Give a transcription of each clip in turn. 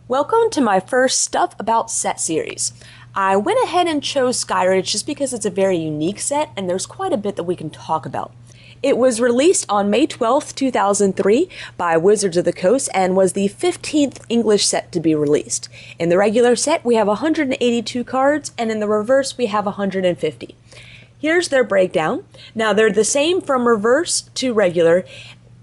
Welcome to my first Stuff About Set series. I went ahead and chose Skyridge just because it's a very unique set and there's quite a bit that we can talk about. It was released on May 12th, 2003 by Wizards of the Coast and was the 15th English set to be released. In the regular set we have 182 cards and in the reverse we have 150. Here's their breakdown. Now they're the same from reverse to regular,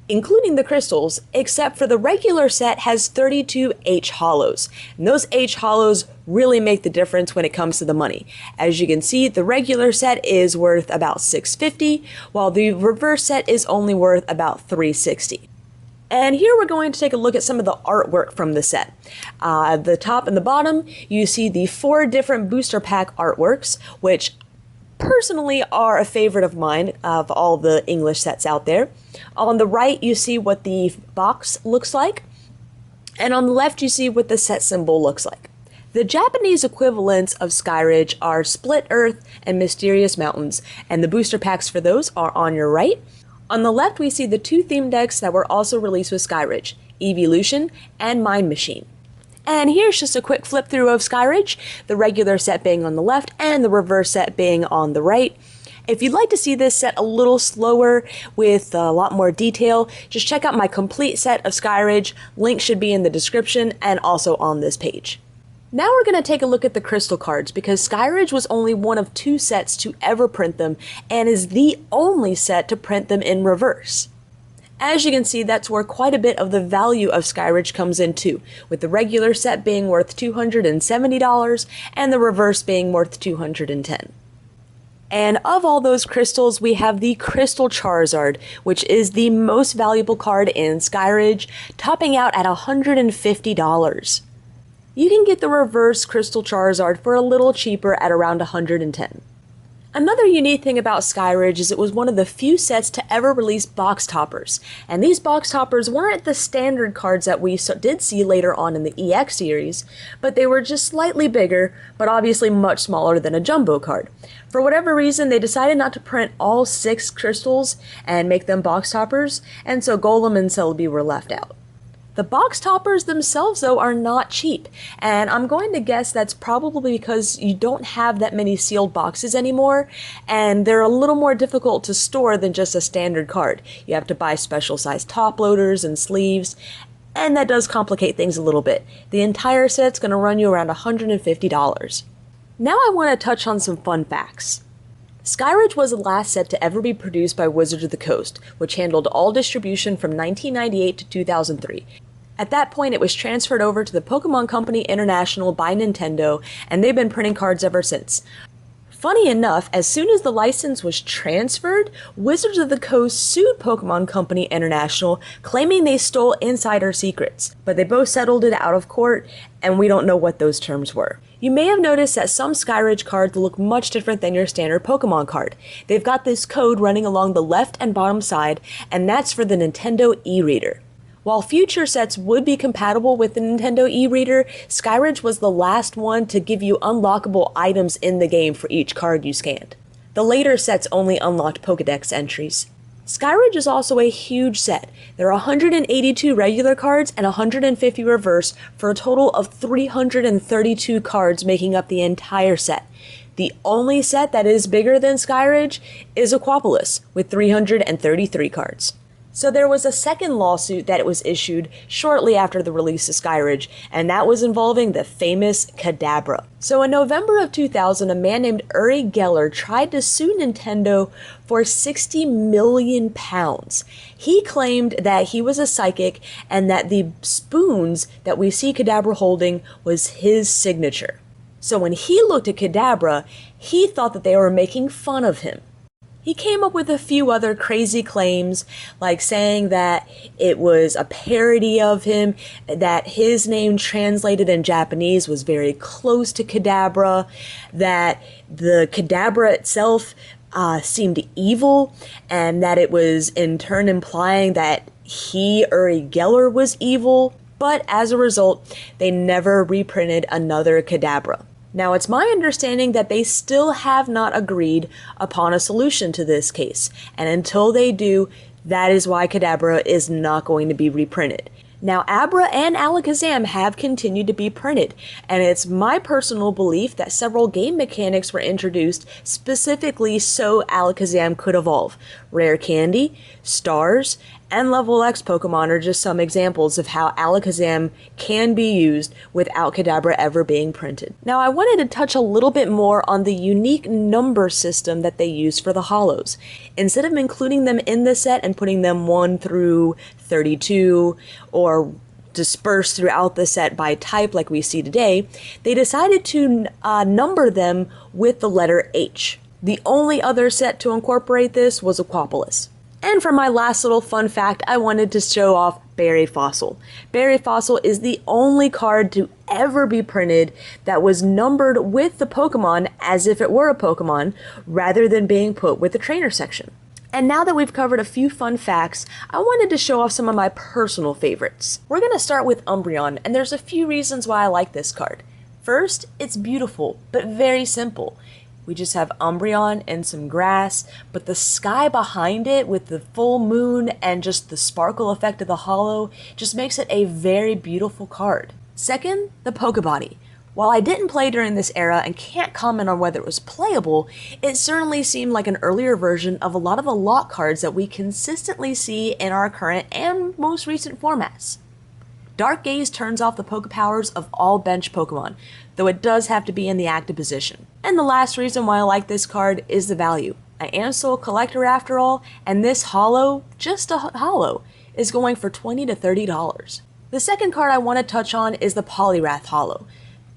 including the crystals, except for the regular set has 32 H hollows. And those H hollows really make the difference when it comes to the money. As you can see, the regular set is worth about $650, while the reverse set is only worth about $360. And here we're going to take a look at some of the artwork from the set. At the top and the bottom, you see the 4 different booster pack artworks, which personally are a favorite of mine of all the English sets out there. On the right you see what the box looks like, and on the left you see what the set symbol looks like. The Japanese equivalents of Skyridge are Split Earth and Mysterious Mountains, and the booster packs for those are on your right. On the left we see the 2 theme decks that were also released with Skyridge, Evolution and Mind Machine. And here's just a quick flip through of Skyridge, the regular set being on the left and the reverse set being on the right. If you'd like to see this set a little slower with a lot more detail, just check out my complete set of Skyridge. Link should be in the description and also on this page. Now we're going to take a look at the crystal cards because Skyridge was only one of 2 sets to ever print them and is the only set to print them in reverse. As you can see, that's where quite a bit of the value of Skyridge comes in too, with the regular set being worth $270 and the reverse being worth $210. And of all those crystals, we have the Crystal Charizard, which is the most valuable card in Skyridge, topping out at $150. You can get the reverse Crystal Charizard for a little cheaper at around $110. Another unique thing about Skyridge is it was one of the few sets to ever release box toppers, and these box toppers weren't the standard cards that we did see later on in the EX series, but they were just slightly bigger, but obviously much smaller than a jumbo card. For whatever reason, they decided not to print all 6 crystals and make them box toppers, and so Golem and Celebi were left out. The box toppers themselves, though, are not cheap, and I'm going to guess that's probably because you don't have that many sealed boxes anymore, and they're a little more difficult to store than just a standard card. You have to buy special sized top loaders and sleeves, and that does complicate things a little bit. The entire set's going to run you around $150. Now I want to touch on some fun facts. Skyridge was the last set to ever be produced by Wizards of the Coast, which handled all distribution from 1998 to 2003. At that point, it was transferred over to the Pokemon Company International by Nintendo, and they've been printing cards ever since. Funny enough, as soon as the license was transferred, Wizards of the Coast sued Pokemon Company International, claiming they stole insider secrets, but they both settled it out of court, and we don't know what those terms were. You may have noticed that some Skyridge cards look much different than your standard Pokemon card. They've got this code running along the left and bottom side, and that's for the Nintendo e-reader. While future sets would be compatible with the Nintendo e-reader, Skyridge was the last one to give you unlockable items in the game for each card you scanned. The later sets only unlocked Pokédex entries. Skyridge is also a huge set. There are 182 regular cards and 150 reverse for a total of 332 cards making up the entire set. The only set that is bigger than Skyridge is Aquapolis with 333 cards. So there was a second lawsuit that was issued shortly after the release of Skyridge, and that was involving the famous Kadabra. So in November of 2000, a man named Uri Geller tried to sue Nintendo for £60 million. He claimed that he was a psychic and that the spoons that we see Kadabra holding was his signature. So when he looked at Kadabra, he thought that they were making fun of him. He came up with a few other crazy claims, like saying that it was a parody of him, that his name translated in Japanese was very close to Kadabra, that the Kadabra itself seemed evil, and that it was in turn implying that he, Uri Geller, was evil. But as a result, they never reprinted another Kadabra. Now, it's my understanding that they still have not agreed upon a solution to this case, and until they do, that is why Kadabra is not going to be reprinted. Now, Abra and Alakazam have continued to be printed, and it's my personal belief that several game mechanics were introduced specifically so Alakazam could evolve. Rare Candy, Stars, and Level X Pokemon are just some examples of how Alakazam can be used without Kadabra ever being printed. Now, I wanted to touch a little bit more on the unique number system that they use for the holos. Instead of including them in the set and putting them 1 through 32 or dispersed throughout the set by type like we see today, they decided to number them with the letter H. The only other set to incorporate this was Aquapolis. And for my last little fun fact, I wanted to show off Berry Fossil. Berry Fossil is the only card to ever be printed that was numbered with the Pokemon as if it were a Pokemon, rather than being put with the trainer section. And now that we've covered a few fun facts, I wanted to show off some of my personal favorites. We're going to start with Umbreon, and there's a few reasons why I like this card. First, it's beautiful, but very simple. We just have Umbreon and some grass, but the sky behind it with the full moon and just the sparkle effect of the holo just makes it a very beautiful card. Second, the Pokebody. While I didn't play during this era and can't comment on whether it was playable, it certainly seemed like an earlier version of a lot of the lock cards that we consistently see in our current and most recent formats. Dark Gaze turns off the Poke Powers of all bench Pokemon, though it does have to be in the active position. And the last reason why I like this card is the value. I am still a collector after all, and this holo, just a holo, is going for $20 to $30. The second card I want to touch on is the Poliwrath holo.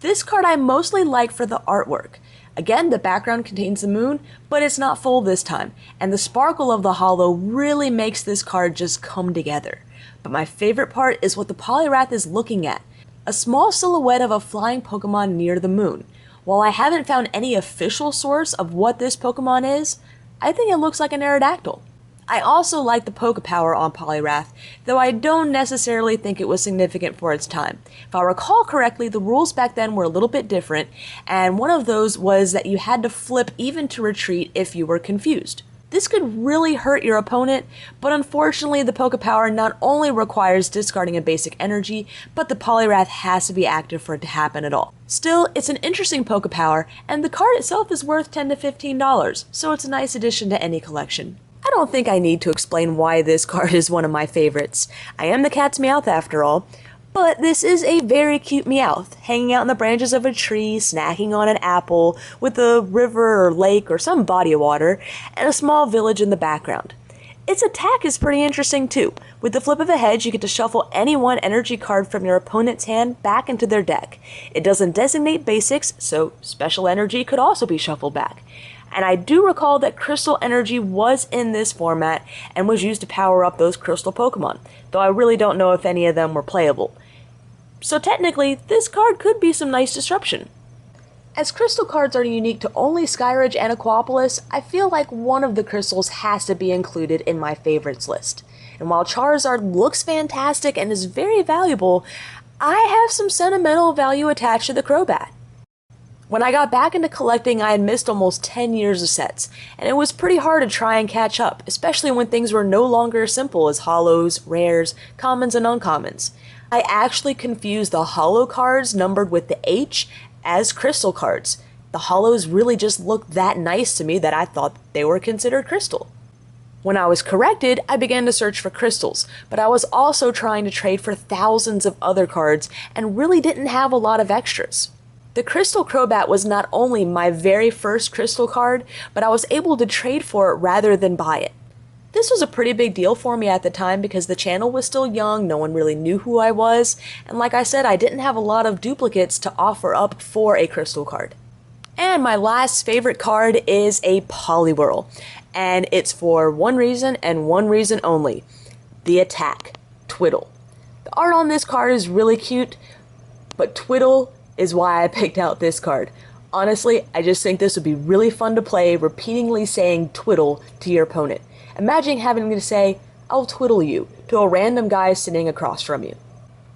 This card I mostly like for the artwork. Again, the background contains the moon, but it's not full this time, and the sparkle of the holo really makes this card just come together. But my favorite part is what the Poliwrath is looking at. A small silhouette of a flying Pokemon near the moon. While I haven't found any official source of what this Pokemon is, I think it looks like an Aerodactyl. I also like the Poke Power on Poliwrath, though I don't necessarily think it was significant for its time. If I recall correctly, the rules back then were a little bit different, and one of those was that you had to flip even to retreat if you were confused. This could really hurt your opponent, but unfortunately the Poke Power not only requires discarding a basic energy, but the Poliwrath has to be active for it to happen at all. Still, it's an interesting Poke Power, and the card itself is worth $10 to $15, so it's a nice addition to any collection. I don't think I need to explain why this card is one of my favorites. I am the cat's Meowth after all, but this is a very cute Meowth, hanging out in the branches of a tree, snacking on an apple, with a river or lake or some body of water, and a small village in the background. Its attack is pretty interesting too. With the flip of a head, you get to shuffle any one energy card from your opponent's hand back into their deck. It doesn't designate basics, so special energy could also be shuffled back. And I do recall that Crystal Energy was in this format and was used to power up those Crystal Pokemon, though I really don't know if any of them were playable. So technically, this card could be some nice disruption. As Crystal cards are unique to only Skyridge and Aquapolis, I feel like one of the Crystals has to be included in my favorites list. And while Charizard looks fantastic and is very valuable, I have some sentimental value attached to the Crobat. When I got back into collecting, I had missed almost 10 years of sets, and it was pretty hard to try and catch up, especially when things were no longer as simple as holos, rares, commons, and uncommons. I actually confused the holo cards numbered with the H as crystal cards. The holos really just looked that nice to me that I thought they were considered crystal. When I was corrected, I began to search for crystals, but I was also trying to trade for thousands of other cards and really didn't have a lot of extras. The Crystal Crobat was not only my very first crystal card, but I was able to trade for it rather than buy it. This was a pretty big deal for me at the time because the channel was still young, no one really knew who I was, and like I said, I didn't have a lot of duplicates to offer up for a crystal card. And my last favorite card is a Poliwhirl, and it's for one reason and one reason only: the attack, Twiddle. The art on this card is really cute, but Twiddle is why I picked out this card. Honestly, I just think this would be really fun to play, repeatedly saying Twiddle to your opponent. Imagine having to say, "I'll twiddle you," to a random guy sitting across from you.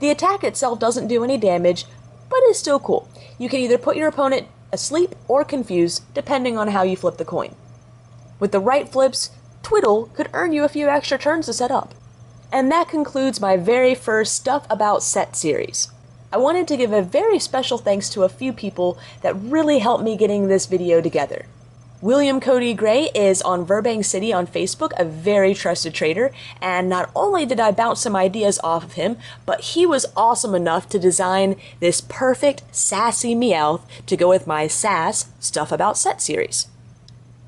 The attack itself doesn't do any damage, but is still cool. You can either put your opponent asleep or confused, depending on how you flip the coin. With the right flips, Twiddle could earn you a few extra turns to set up. And that concludes my very first Stuff About Set series. I wanted to give a very special thanks to a few people that really helped me getting this video together. William Cody Gray is on Burbank City on Facebook, a very trusted trader, and not only did I bounce some ideas off of him, but he was awesome enough to design this perfect sassy Meowth to go with my SaSS Stuff About Set series.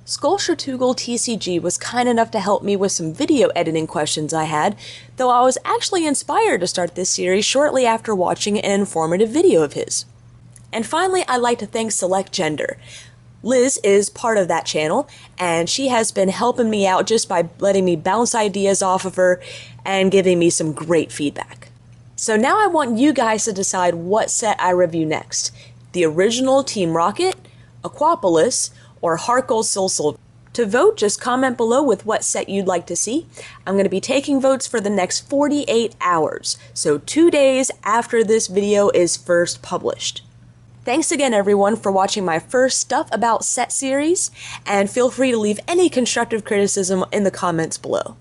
Skullshertoogle TCG was kind enough to help me with some video editing questions I had, though I was actually inspired to start this series shortly after watching an informative video of his. And finally, I'd like to thank Select Gender. Liz is part of that channel, and she has been helping me out just by letting me bounce ideas off of her and giving me some great feedback. So now I want you guys to decide what set I review next. The original Team Rocket, Aquapolis, or Harkle Silsil. To vote, just comment below with what set you'd like to see. I'm going to be taking votes for the next 48 hours, so 2 days after this video is first published. Thanks again everyone for watching my first Stuff About Set series, and feel free to leave any constructive criticism in the comments below.